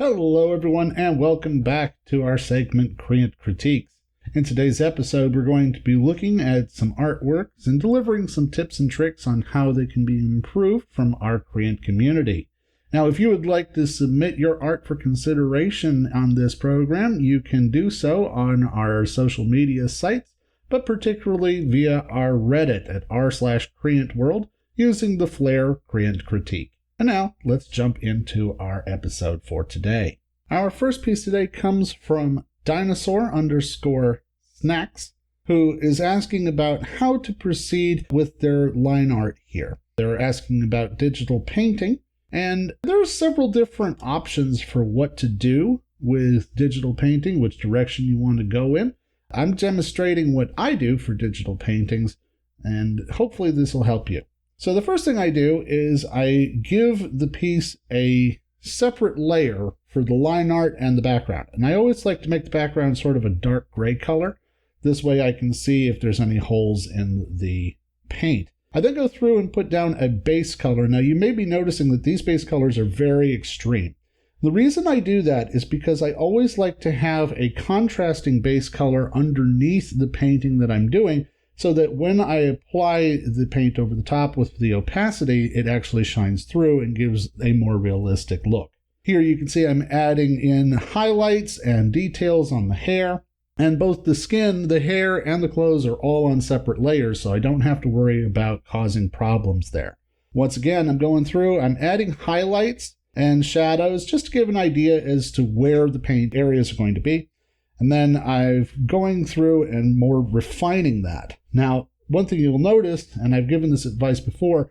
Hello everyone and welcome back to our segment Creant Critiques. In today's episode we're going to be looking at some artworks and delivering some tips and tricks on how they can be improved from our Creant community. Now if you would like to submit your art for consideration on this program, you can do so on our social media sites, but particularly via our Reddit at r/CreantWorld using the flair Creant Critique. And now, let's jump into our episode for today. Our first piece today comes from dinosaur_snacks, who is asking about how to proceed with their line art here. They're asking about digital painting, and there are several different options for what to do with digital painting, which direction you want to go in. I'm demonstrating what I do for digital paintings, and hopefully this will help you. So the first thing I do is I give the piece a separate layer for the line art and the background. And I always like to make the background sort of a dark gray color. This way I can see if there's any holes in the paint. I then go through and put down a base color. Now you may be noticing that these base colors are very extreme. The reason I do that is because I always like to have a contrasting base color underneath the painting that I'm doing, so that when I apply the paint over the top with the opacity, it actually shines through and gives a more realistic look. Here you can see I'm adding in highlights and details on the hair, and both the skin, the hair, and the clothes are all on separate layers, so I don't have to worry about causing problems there. Once again, I'm going through, I'm adding highlights and shadows just to give an idea as to where the paint areas are going to be. And then I'm going through and more refining that. Now, one thing you'll notice, and I've given this advice before,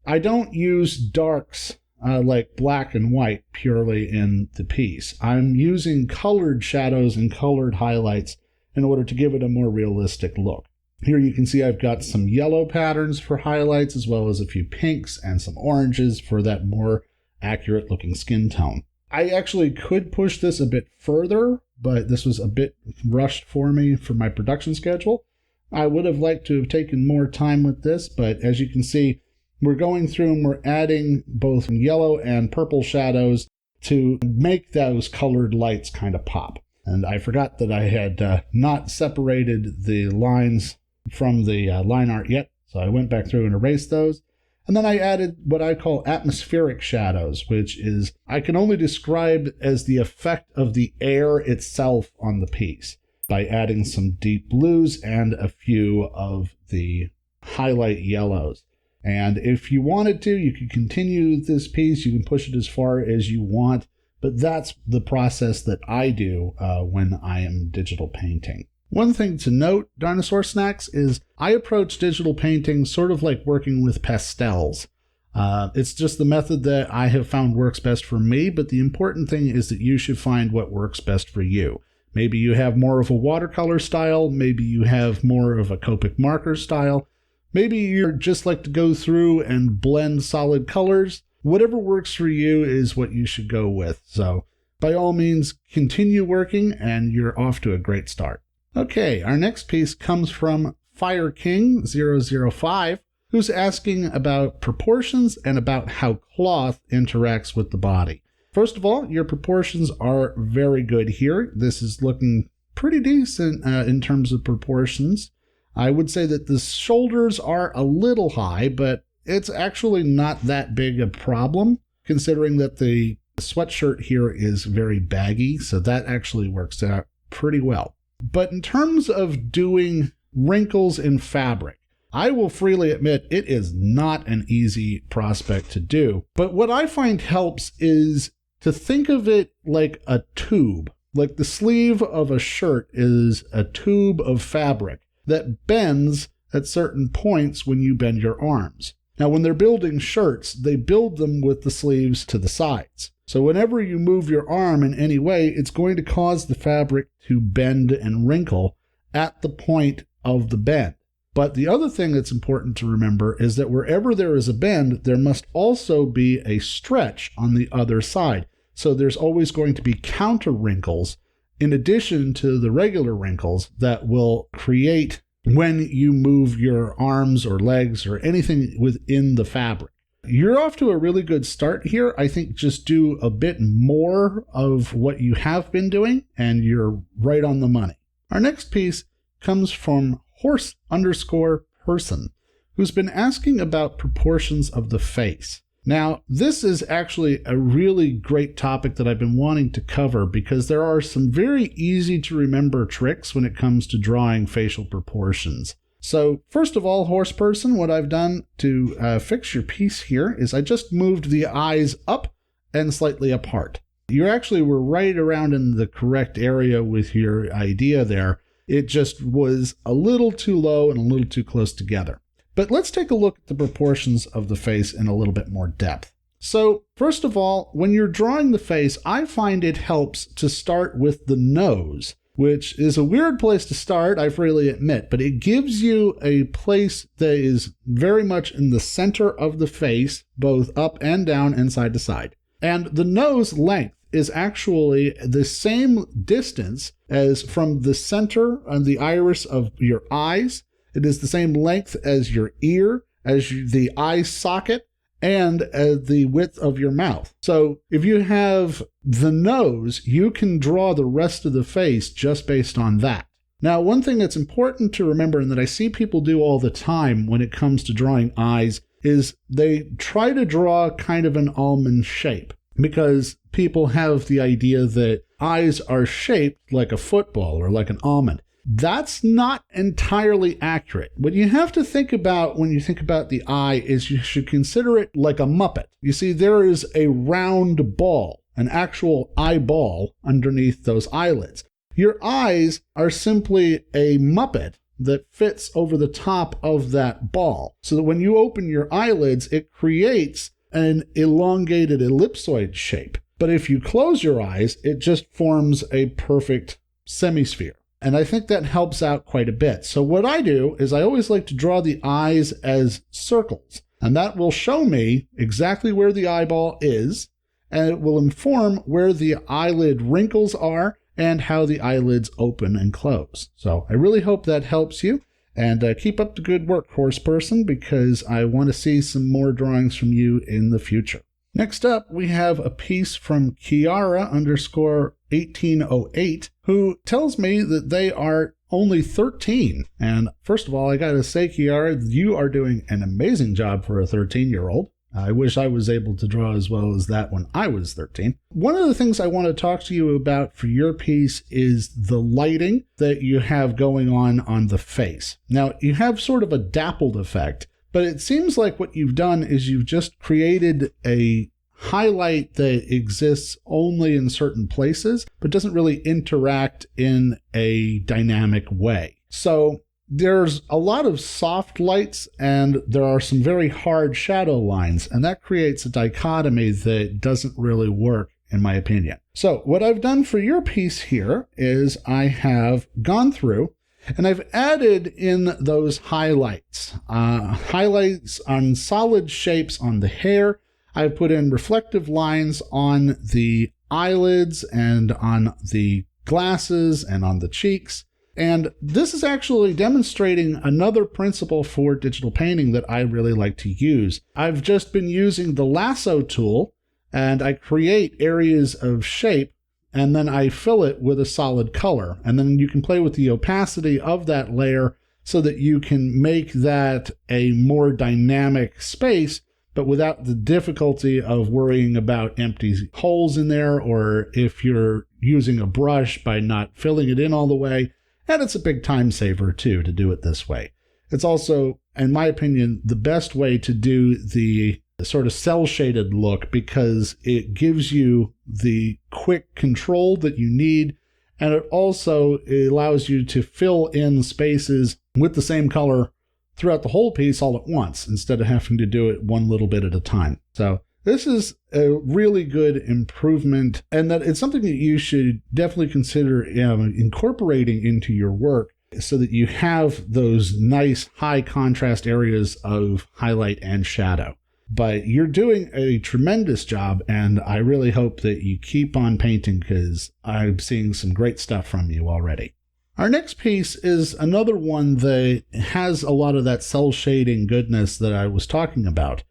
I don't use darks like black and white purely in the piece. I'm using colored shadows and colored highlights in order to give it a more realistic look. Here you can see I've got some yellow patterns for highlights, as well as a few pinks and some oranges for that more accurate looking skin tone. I actually could push this a bit further, but this was a bit rushed for me for my production schedule. I would have liked to have taken more time with this, but as you can see, we're going through and we're adding both yellow and purple shadows to make those colored lights kind of pop. And I forgot that I had not separated the lines from the line art yet, so I went back through and erased those. And then I added what I call atmospheric shadows, which is, I can only describe as the effect of the air itself on the piece by adding some deep blues and a few of the highlight yellows. And if you wanted to, you could continue this piece. You can push it as far as you want, but that's the process that I do when I am digital painting. One thing to note, Dinosaur Snacks, is I approach digital painting sort of like working with pastels. It's just the method that I have found works best for me, but the important thing is that you should find what works best for you. Maybe you have more of a watercolor style, maybe you have more of a Copic marker style, maybe you just like to go through and blend solid colors. Whatever works for you is what you should go with. So by all means, continue working and you're off to a great start. Okay, our next piece comes from FireKing005, who's asking about proportions and about how cloth interacts with the body. First of all, your proportions are very good here. This is looking pretty decent in terms of proportions. I would say that the shoulders are a little high, but it's actually not that big a problem, considering that the sweatshirt here is very baggy, so that actually works out pretty well. But in terms of doing wrinkles in fabric, I will freely admit it is not an easy prospect to do. But what I find helps is to think of it like a tube. Like the sleeve of a shirt is a tube of fabric that bends at certain points when you bend your arms. Now, when they're building shirts, they build them with the sleeves to the sides. So whenever you move your arm in any way, it's going to cause the fabric to bend and wrinkle at the point of the bend. But the other thing that's important to remember is that wherever there is a bend, there must also be a stretch on the other side. So there's always going to be counter wrinkles in addition to the regular wrinkles that will create when you move your arms or legs or anything within the fabric. You're off to a really good start here. I think just do a bit more of what you have been doing, and you're right on the money. Our next piece comes from horse_person, who's been asking about proportions of the face. Now, this is actually a really great topic that I've been wanting to cover because there are some very easy to remember tricks when it comes to drawing facial proportions. So first of all, horse person, what I've done to fix your piece here is I just moved the eyes up and slightly apart. You actually were right around in the correct area with your idea there. It just was a little too low and a little too close together. But let's take a look at the proportions of the face in a little bit more depth. So first of all, when you're drawing the face, I find it helps to start with the nose, which is a weird place to start, I freely admit, but it gives you a place that is very much in the center of the face, both up and down and side to side. And the nose length is actually the same distance as from the center of the iris of your eyes. It is the same length as your ear, as the eye socket, and the width of your mouth. So if you have the nose, you can draw the rest of the face just based on that. Now, one thing that's important to remember and that I see people do all the time when it comes to drawing eyes is they try to draw kind of an almond shape because people have the idea that eyes are shaped like a football or like an almond. That's not entirely accurate. What you have to think about when you think about the eye is you should consider it like a Muppet. You see, there is a round ball, an actual eyeball underneath those eyelids. Your eyes are simply a Muppet that fits over the top of that ball. So that when you open your eyelids, it creates an elongated ellipsoid shape. But if you close your eyes, it just forms a perfect semisphere. And I think that helps out quite a bit. So what I do is I always like to draw the eyes as circles. And that will show me exactly where the eyeball is. And it will inform where the eyelid wrinkles are and how the eyelids open and close. So I really hope that helps you. And keep up the good work, horse person, because I want to see some more drawings from you in the future. Next up, we have a piece from Kiara_1808, who tells me that they are only 13. And first of all, I gotta say, Kiara, you are doing an amazing job for a 13-year-old. I wish I was able to draw as well as that when I was 13. One of the things I want to talk to you about for your piece is the lighting that you have going on the face. Now, you have sort of a dappled effect, but it seems like what you've done is you've just created a highlight that exists only in certain places, but doesn't really interact in a dynamic way. So there's a lot of soft lights and there are some very hard shadow lines, and that creates a dichotomy that doesn't really work, in my opinion. So what I've done for your piece here is I have gone through and I've added in those highlights. Highlights on solid shapes on the hair. I've put in reflective lines on the eyelids and on the glasses and on the cheeks. And this is actually demonstrating another principle for digital painting that I really like to use. I've just been using the lasso tool, and I create areas of shape, and then I fill it with a solid color. And then you can play with the opacity of that layer so that you can make that a more dynamic space, but without the difficulty of worrying about empty holes in there, or if you're using a brush by not filling it in all the way. And it's a big time saver, too, to do it this way. It's also, in my opinion, the best way to do the sort of cel-shaded look because it gives you the quick control that you need, and it also allows you to fill in spaces with the same color throughout the whole piece all at once instead of having to do it one little bit at a time. So this is a really good improvement, and that it's something that you should definitely consider incorporating into your work so that you have those nice high contrast areas of highlight and shadow. But you're doing a tremendous job, and I really hope that you keep on painting because I'm seeing some great stuff from you already. Our next piece is another one that has a lot of that cel shading goodness that I was talking about.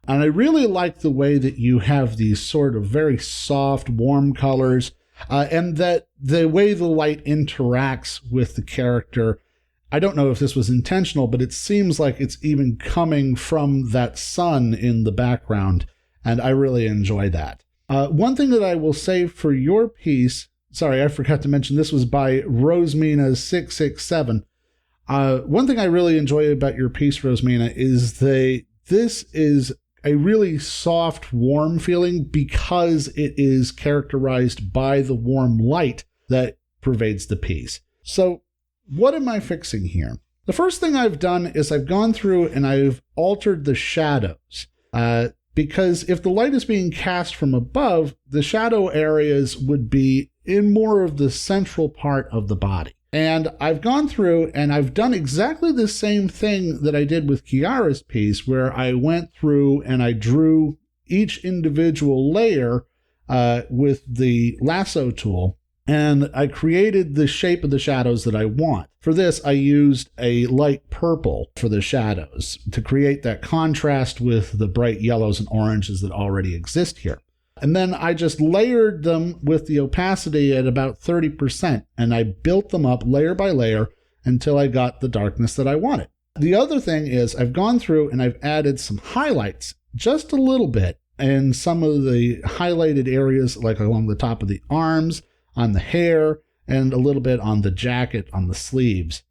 And I really like the way that you have these sort of very soft, warm colors, and that the way the light interacts with the character. I don't know if this was intentional, but it seems like it's even coming from that sun in the background, and I really enjoy that. One thing that I will say for your piece, sorry, I forgot to mention this was by Rosemina667. One thing I really enjoy about your piece, Rosemina, is this is a really soft, warm feeling because it is characterized by the warm light that pervades the piece. So what am I fixing here? The first thing I've done is I've gone through and I've altered the shadows. Because if the light is being cast from above, the shadow areas would be in more of the central part of the body. And I've gone through and I've done exactly the same thing that I did with Kiara's piece, where I went through and I drew each individual layer with the lasso tool, and I created the shape of the shadows that I want. For this, I used a light purple for the shadows to create that contrast with the bright yellows and oranges that already exist here. And then I just layered them with the opacity at about 30%, and I built them up layer by layer until I got the darkness that I wanted. The other thing is I've gone through and I've added some highlights, just a little bit, in some of the highlighted areas, like along the top of the arms, on the hair, and a little bit on the jacket, on the sleeves.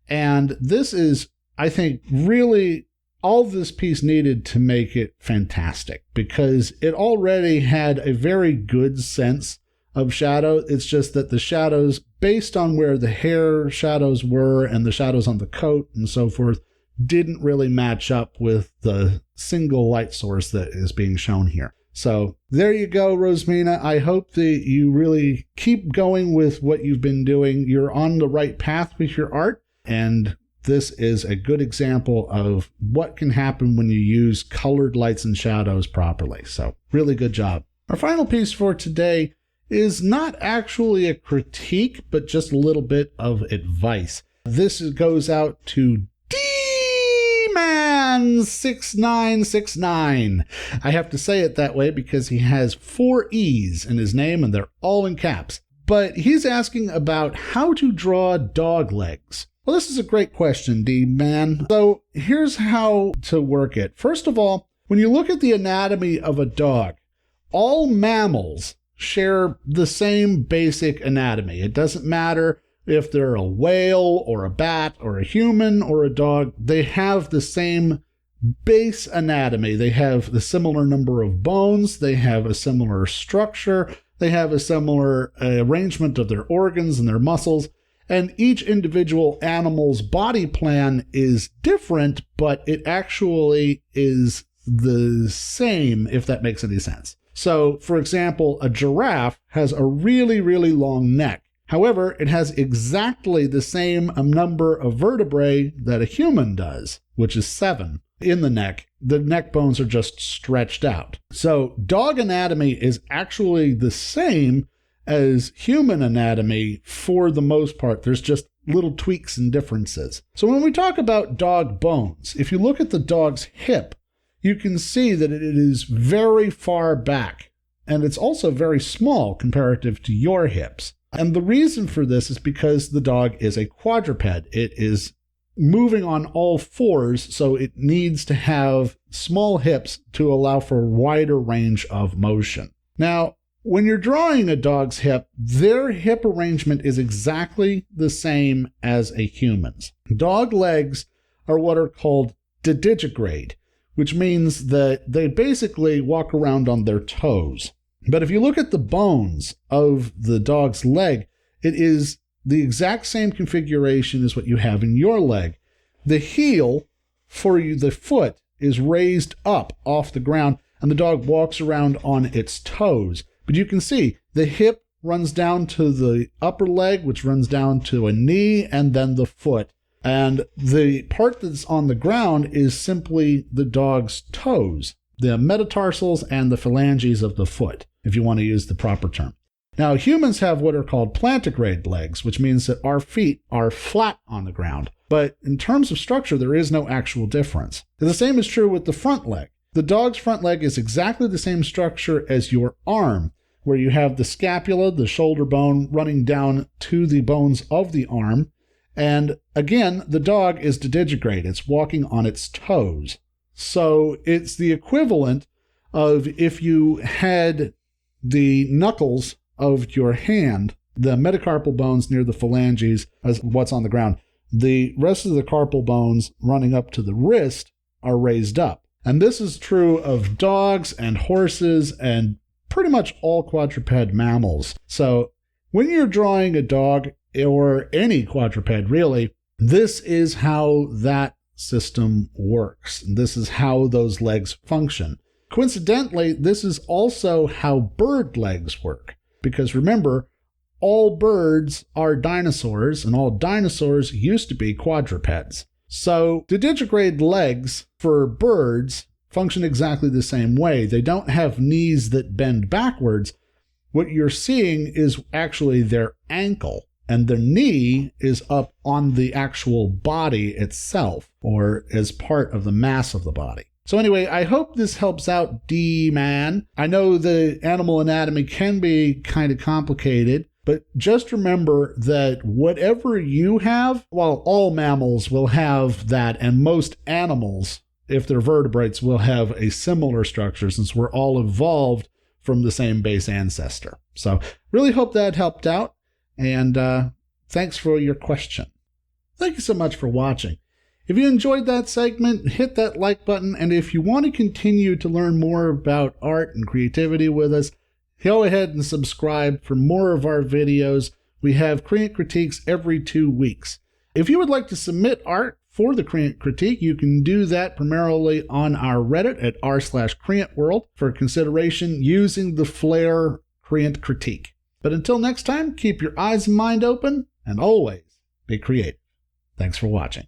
And this is, I think, really all this piece needed to make it fantastic, because it already had a very good sense of shadow. It's just that the shadows, based on where the hair shadows were and the shadows on the coat and so forth, didn't really match up with the single light source that is being shown here. So there you go, Rosemina. I hope that you really keep going with what you've been doing. You're on the right path with your art, and this is a good example of what can happen when you use colored lights and shadows properly. So really good job. Our final piece for today is not actually a critique, but just a little bit of advice. This goes out to D-Man6969. I have to say it that way because he has 4 E's in his name and they're all in caps. But he's asking about how to draw dog legs. Well, this is a great question, D-Man. So here's how to work it. First of all, when you look at the anatomy of a dog, all mammals share the same basic anatomy. It doesn't matter if they're a whale or a bat or a human or a dog. They have the same base anatomy. They have the similar number of bones. They have a similar structure. They have a similar arrangement of their organs and their muscles. And each individual animal's body plan is different, but it actually is the same, if that makes any sense. So, for example, a giraffe has a really, really long neck. However, it has exactly the same number of vertebrae that a human does, which is 7 in the neck. The neck bones are just stretched out. So, dog anatomy is actually the same as human anatomy for the most part. There's just little tweaks and differences. So when we talk about dog bones, if you look at the dog's hip, you can see that it is very far back, and it's also very small comparative to your hips. And the reason for this is because the dog is a quadruped. It is moving on all 4s, so it needs to have small hips to allow for a wider range of motion. Now, when you're drawing a dog's hip, their hip arrangement is exactly the same as a human's. Dog legs are what are called digitigrade, which means that they basically walk around on their toes. But if you look at the bones of the dog's leg, it is the exact same configuration as what you have in your leg. The heel for the foot is raised up off the ground, and the dog walks around on its toes. But you can see the hip runs down to the upper leg, which runs down to a knee, and then the foot. And the part that's on the ground is simply the dog's toes, the metatarsals and the phalanges of the foot, if you want to use the proper term. Now, humans have what are called plantigrade legs, which means that our feet are flat on the ground. But in terms of structure, there is no actual difference. The same is true with the front leg. The dog's front leg is exactly the same structure as your arm, where you have the scapula, the shoulder bone, running down to the bones of the arm. And again, the dog is digitigrade. It's walking on its toes. So it's the equivalent of if you had the knuckles of your hand, the metacarpal bones near the phalanges as what's on the ground. The rest of the carpal bones running up to the wrist are raised up. And this is true of dogs and horses and pretty much all quadruped mammals. So when you're drawing a dog or any quadruped really, this is how that system works. This is how those legs function. Coincidentally, this is also how bird legs work. Because remember, all birds are dinosaurs, and all dinosaurs used to be quadrupeds. So digitigrade legs for birds function exactly the same way. They don't have knees that bend backwards. What you're seeing is actually their ankle, and the knee is up on the actual body itself, or as part of the mass of the body. So anyway, I hope this helps out, D-Man. I know the animal anatomy can be kind of complicated, but just remember that whatever you have, well, all mammals will have that, and most animals, if they're vertebrates, will have a similar structure since we're all evolved from the same base ancestor. So really hope that helped out, and thanks for your question. Thank you so much for watching. If you enjoyed that segment, hit that like button, and if you want to continue to learn more about art and creativity with us, go ahead and subscribe for more of our videos. We have Creant Critiques every 2 weeks. If you would like to submit art for the Creant Critique, you can do that primarily on our Reddit at r/CreantWorld for consideration using the flair Creant Critique. But until next time, keep your eyes and mind open, and always be creative. Thanks for watching.